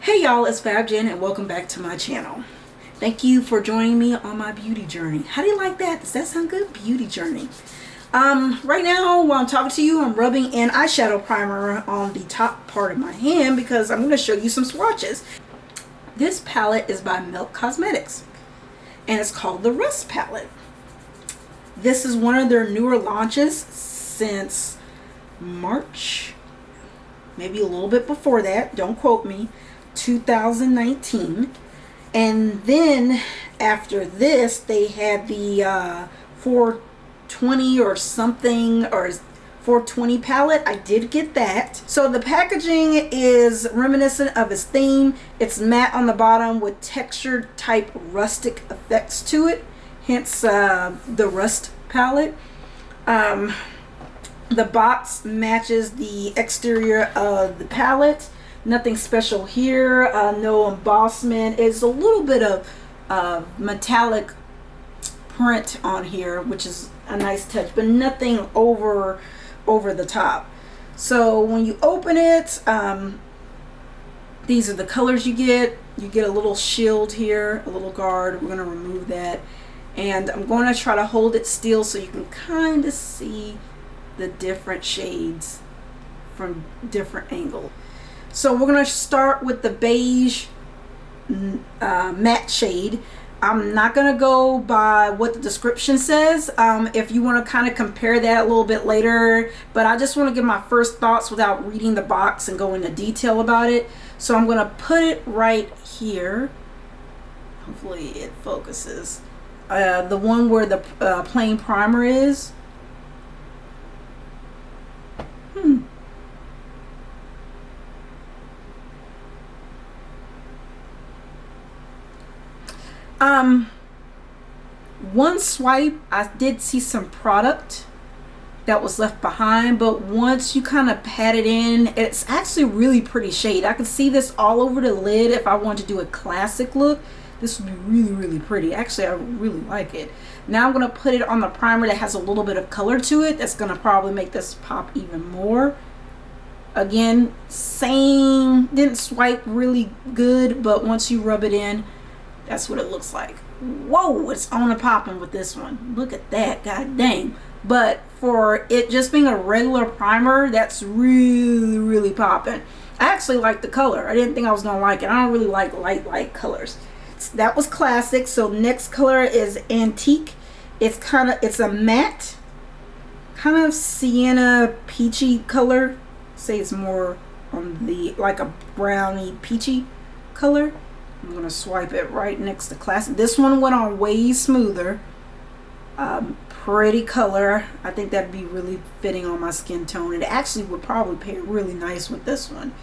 Hey y'all, it's FabJen and welcome back to my channel. Thank you for joining me on my beauty journey. How do you like that? Does that sound good? Beauty journey. Right now while I'm talking to you, I'm rubbing an eyeshadow primer on the top part of my hand because I'm going to show you some swatches. This palette is by Milk Cosmetics and it's called the Rust palette. This is one of their newer launches since March, maybe a little bit before that, don't quote me, 2019. And then after this they had the 420 or something, or 420 palette. I did get that. So the packaging is reminiscent of its theme. It's matte on the bottom with textured type rustic effects to it, hence the Rust palette. The box matches the exterior of the palette. Nothing special here, no embossment. It's a little bit of metallic print on here, which is a nice touch, but nothing over the top. So when you open it, these are the colors you get. You get a little shield here, a little guard. We're going to remove that. And I'm going to try to hold it still so you can kind of see the different shades from different angles. So we're going to start with the beige matte shade. I'm not going to go by what the description says. If you want to kind of compare that a little bit later, but I just want to give my first thoughts without reading the box and go into detail about it. So I'm going to put it right here. Hopefully it focuses. The one where the plain primer is. One swipe I did see some product that was left behind, but once you kind of pat it in, it's actually really pretty shade. I could see this all over the lid. If I wanted to do a classic look, this would be really pretty. Actually, I really like it. Now I'm going to put it on the primer that has a little bit of color to it. That's going to probably make this pop even more. Again, same, didn't swipe really good, but once you rub it in, that's what it looks like. Whoa, it's on and popping with this one. Look at that, god dang. But for it just being a regular primer, that's really popping. I actually like the color. I didn't think I was gonna like it. I don't really like light colors. That was classic. So next color is Antique. It's a matte, kind of sienna peachy color. Say it's more on the like a browny peachy color. I'm going to swipe it right next to Classic. This one went on way smoother. Pretty color. I think that'd be really fitting on my skin tone. It actually would probably pair really nice with this one,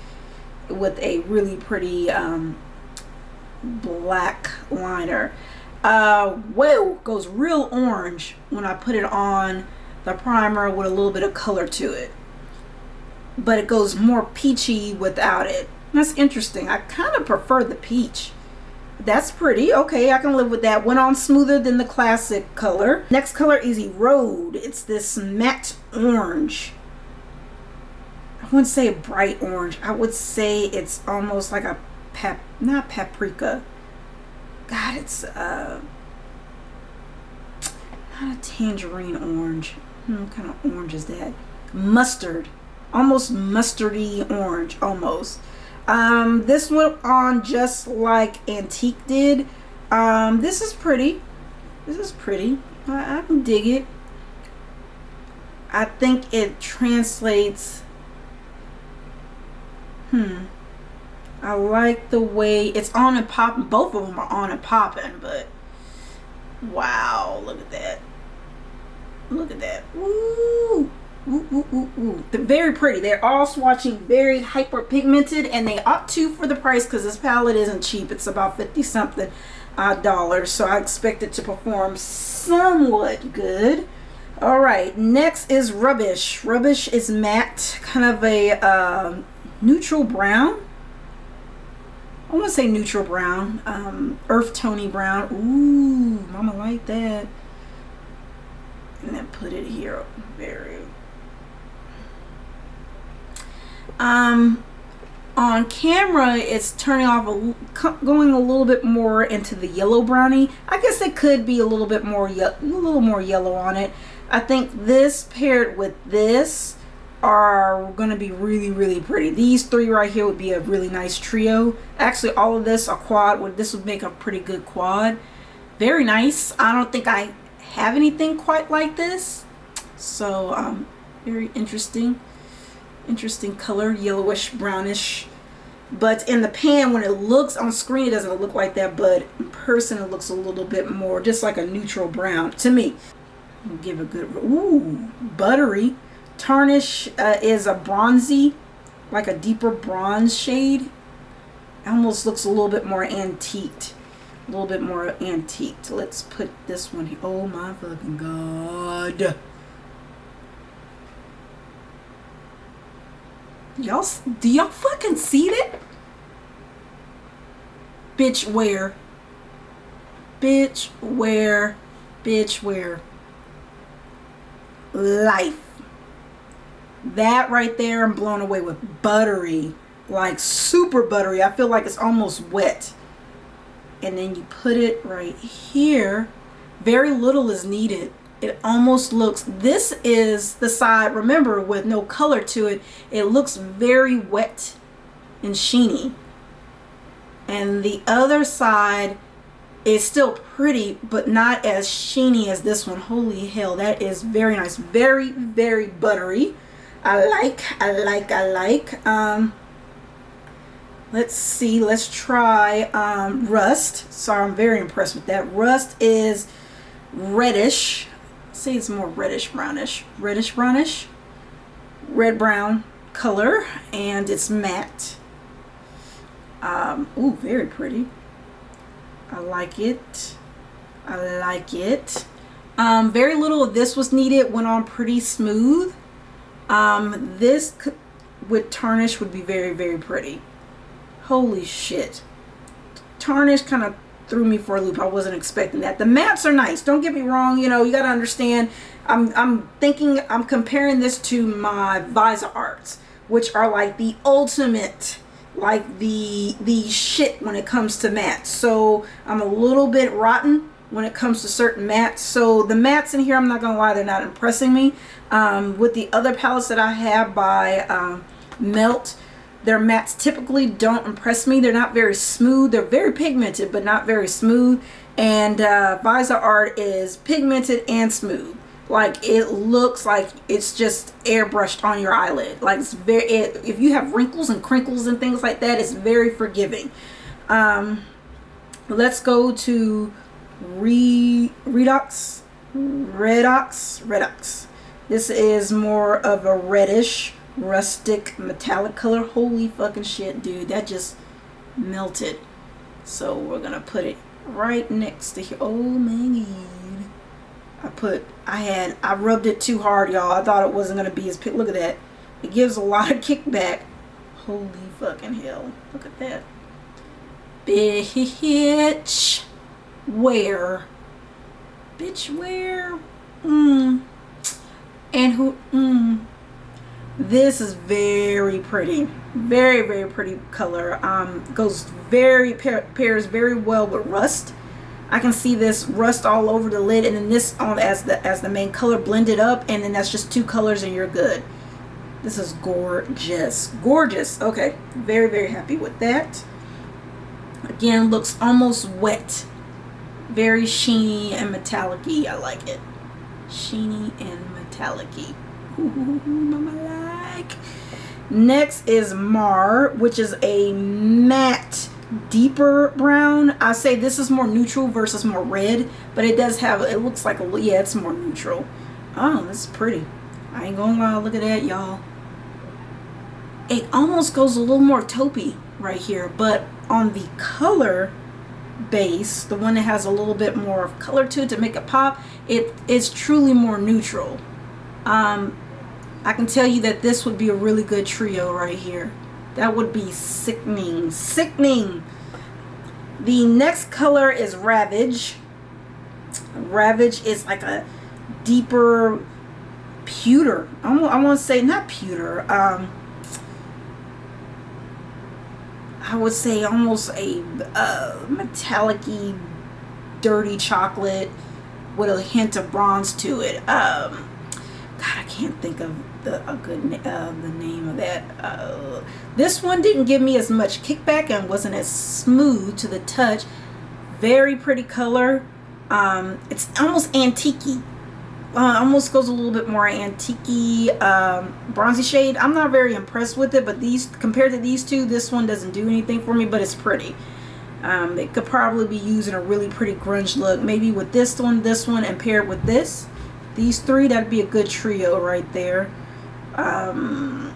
with a really pretty black liner. Whoa, goes real orange when I put it on the primer with a little bit of color to it. But it goes more peachy without it. That's interesting. I kind of prefer the peach. That's pretty. Okay, I can live with that. Went on smoother than the classic color. Next color is Erode. It's this matte orange. I wouldn't say a bright orange. I would say it's almost like a not paprika. God, it's not a tangerine orange. What kind of orange is that? Mustard. Almost mustardy orange, almost. This went on just like Antique did. This is pretty. This is pretty. I can dig it. I think it translates. I like the way it's on and popping. Both of them are on and popping, but wow, look at that. Look at that. Woo! Ooh. They're very pretty. They're all swatching very hyper pigmented, and they ought to for the price because this palette isn't cheap. It's about 50 something dollars, so I expect it to perform somewhat good. All right, next is Rubbish. Rubbish is matte, kind of a neutral brown. I want to say neutral brown, earth tony brown. Ooh, mama like that. And then put it here. Very On camera, it's turning off, going a little bit more into the yellow brownie. I guess it could be a little bit more, a little more yellow on it. I think this paired with this are going to be really, really pretty. These three right here would be a really nice trio. Actually, all of this, a quad, this would make a pretty good quad. Very nice. I don't think I have anything quite like this. So, very interesting. Interesting color, yellowish, brownish. But in the pan, when it looks on screen, it doesn't look like that. But in person, it looks a little bit more, just like a neutral brown to me. I'll give a good, ooh, buttery. Tarnish is a bronzy, like a deeper bronze shade. It almost looks a little bit more antiqued. A little bit more antiqued. Let's put this one here. Oh my fucking god. Y'all, do y'all fucking see that? Bitch, where? Bitch, where? Bitch, where? Life. That right there, I'm blown away with. Buttery. Like super buttery. I feel like it's almost wet. And then you put it right here. Very little is needed. It almost looks, this is the side, remember, with no color to it, it looks very wet and sheeny. And the other side is still pretty, but not as sheeny as this one. Holy hell, that is very nice. Very, very buttery. I like. Let's see, let's try Rust. So I'm very impressed with that. Rust is reddish. See, it's more reddish brownish, red brown color, and it's matte. Ooh, very pretty. I like it. Very little of this was needed. Went on pretty smooth. This with tarnish would be very, very pretty. Holy shit. Tarnish kind of threw me for a loop. I wasn't expecting that. The mattes are nice. Don't get me wrong. You know, you got to understand. I'm comparing this to my Visor Arts, which are like the ultimate, like the shit when it comes to mattes. So I'm a little bit rotten when it comes to certain mattes. So the mattes in here, I'm not gonna lie, they're not impressing me. With the other palettes that I have by Melt, their mattes typically don't impress me. They're not very smooth. They're very pigmented, but not very smooth. And Visor Art is pigmented and smooth. Like, it looks like it's just airbrushed on your eyelid. Like, it's very, if you have wrinkles and crinkles and things like that, it's very forgiving. Let's go to Redox. This is more of a reddish, rustic, metallic color. Holy fucking shit, dude. That just melted. So we're gonna put it right next to here. Oh my god. I rubbed it too hard, y'all. I thought it wasn't gonna be as look at that. It gives a lot of kickback. Holy fucking hell. Look at that. Bitch. Where? Bitch, where? And who? This is very pretty. Very, very pretty color. Goes pairs very well with Rust. I can see this rust all over the lid, and then this on as the main color blended up, and then that's just two colors and you're good. This is gorgeous. Gorgeous. Okay. Very, very happy with that. Again, looks almost wet. Very sheeny and metallic-y. I like it. Sheeny and metallic-y. Ooh, mama like. Next is Mar, which is a matte, deeper brown. I say this is more neutral versus more red, but it does have, it looks like yeah, it's more neutral. Oh, this is pretty. I ain't gonna lie, look at that, y'all. It almost goes a little more taupey right here, but on the color base, the one that has a little bit more of color to it to make it pop, it is truly more neutral. I can tell you that this would be a really good trio right here. That would be sickening. Sickening. The next color is Ravage. Ravage is like a deeper pewter. I want to say not pewter. I would say almost a metallic-y, dirty chocolate with a hint of bronze to it. God, I can't think of the name of that. This one didn't give me as much kickback and wasn't as smooth to the touch. Very pretty color. It's almost antique-y. Almost goes a little bit more antique-y, bronzy shade. I'm not very impressed with it, but these, compared to these two, this one doesn't do anything for me, but it's pretty. It could probably be used in a really pretty grunge look. Maybe with this one, and paired with this. These three, that'd be a good trio right there. Not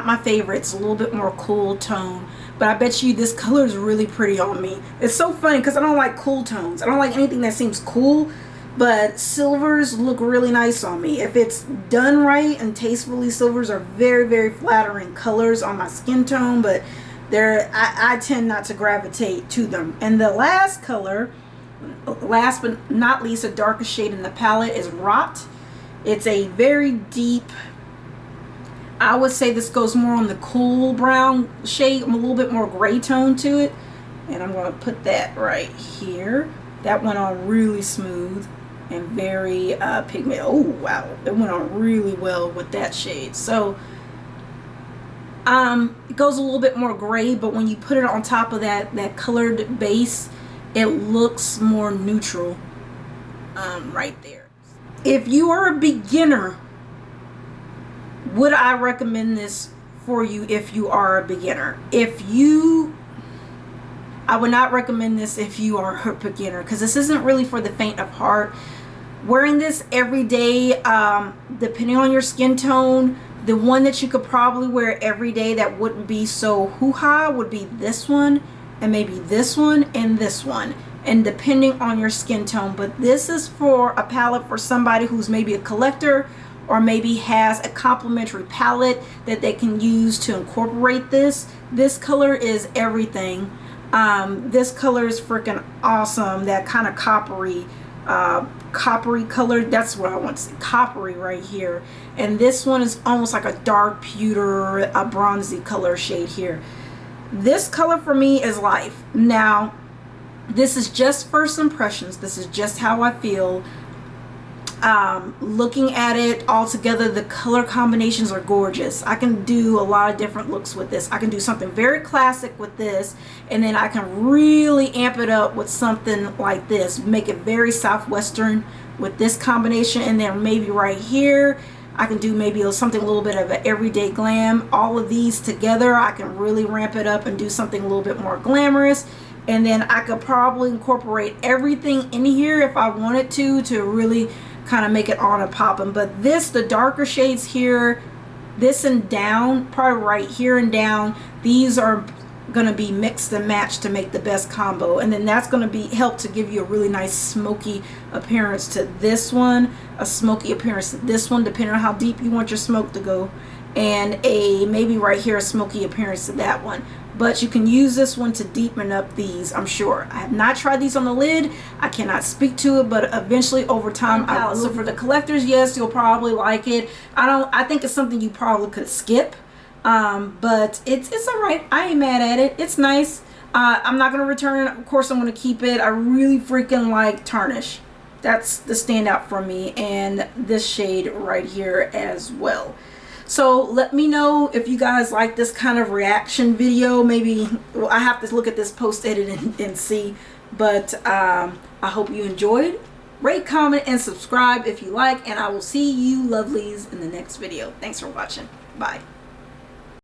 my favorite. It's a little bit more cool tone. But I bet you this color is really pretty on me. It's so funny because I don't like cool tones. I don't like anything that seems cool. But silvers look really nice on me. If it's done right and tastefully, silvers are very, very flattering colors on my skin tone. But I tend not to gravitate to them. And the last color, last but not least, a darker shade in the palette is Rot. It's a very deep, I would say this goes more on the cool brown shade. A little bit more gray tone to it. And I'm going to put that right here. That went on really smooth and very pigment. Oh wow, it went on really well with that shade. So it goes a little bit more gray, but when you put it on top of that colored base, it looks more neutral right there. If you are a beginner, would I recommend this for you if you are a beginner? I would not recommend this if you are a beginner, because this isn't really for the faint of heart. Wearing this every day, depending on your skin tone, the one that you could probably wear every day that wouldn't be so hoo-ha would be this one, and maybe this one, and this one, and depending on your skin tone. But this is for a palette for somebody who's maybe a collector, or maybe has a complementary palette that they can use to incorporate this. This color is everything. This color is freaking awesome. That kind of coppery color, that's what I want to say, coppery right here. And this one is almost like a dark pewter, a bronzy color shade here. This color for me is life. Now, this is just first impressions. This is just how I feel. Looking at it all together, the color combinations are gorgeous. I can do a lot of different looks with this. I can do something very classic with this, and then I can really amp it up with something like this, make it very southwestern with this combination. And then maybe right here I can do maybe something a little bit of an everyday glam. All of these together, I can really ramp it up and do something a little bit more glamorous. And then I could probably incorporate everything in here if I wanted to really kind of make it on and popping. But this, the darker shades here, this and down, probably right here and down, these are going to be mixed and matched to make the best combo. And then that's going to be help to give you a really nice smoky appearance to this one, a smoky appearance to this one, depending on how deep you want your smoke to go, and a maybe right here a smoky appearance to that one. But you can use this one to deepen up these, I'm sure. I have not tried these on the lid. I cannot speak to it, but eventually over time I will. So for the collectors, yes, you'll probably like it. I think it's something you probably could skip. But it's all right. I ain't mad at it. It's nice. I'm not going to return it. Of course, I'm going to keep it. I really freaking like Tarnish. That's the standout for me. And this shade right here as well. So let me know if you guys like this kind of reaction video. Maybe I have to look at this post edit and see. But I hope you enjoyed. Rate, comment, and subscribe if you like. And I will see you lovelies in the next video. Thanks for watching. Bye.